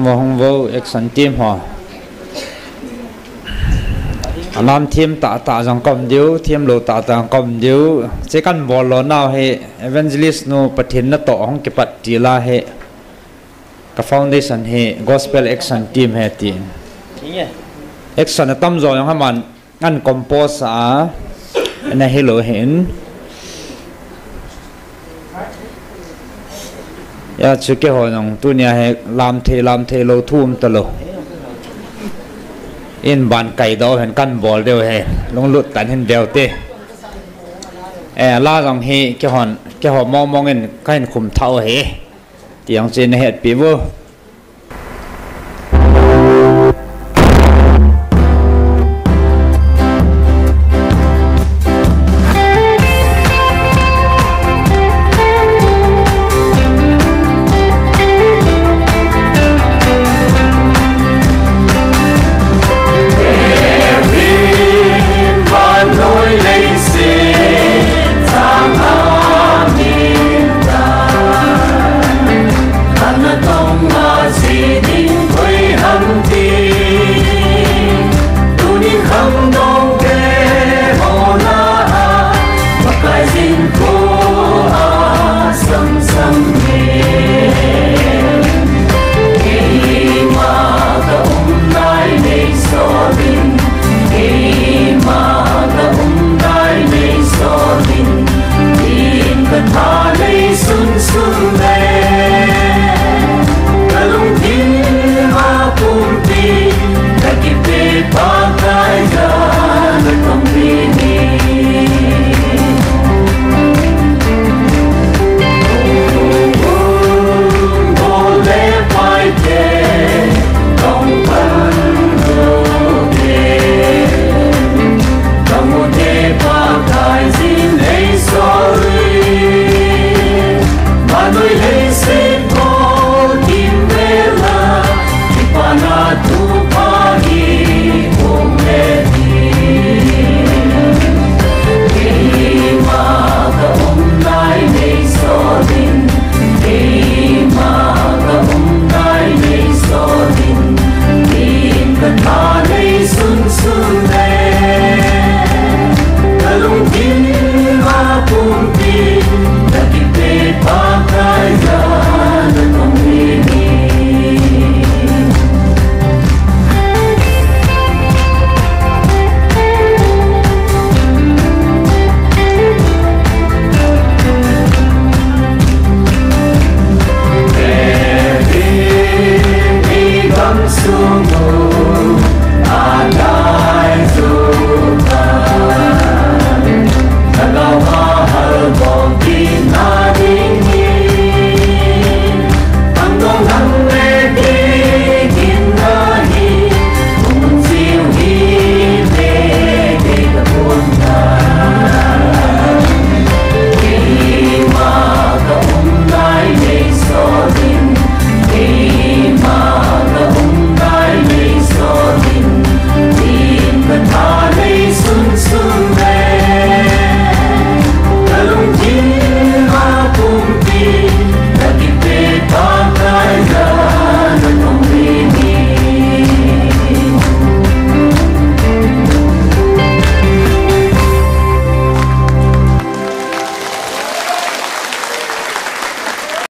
hong vô action team ho làm team ta rằng cầm điếu team lô ta cầm điếu chỉ cần ball lo nào hệ evangelist no pathin na to hong ke pat ti la hệ ka foundation hệ gospel action team hệ ti action tam zo yang haman ngan compose a na hello hen ya chu ke ho nong tu nia he lam the lo thum ta lo in ban kai do hen kan bol deu he long lut tan hen deu te la jong he ke ho mong en kain khum thau he tiang chen het pi wo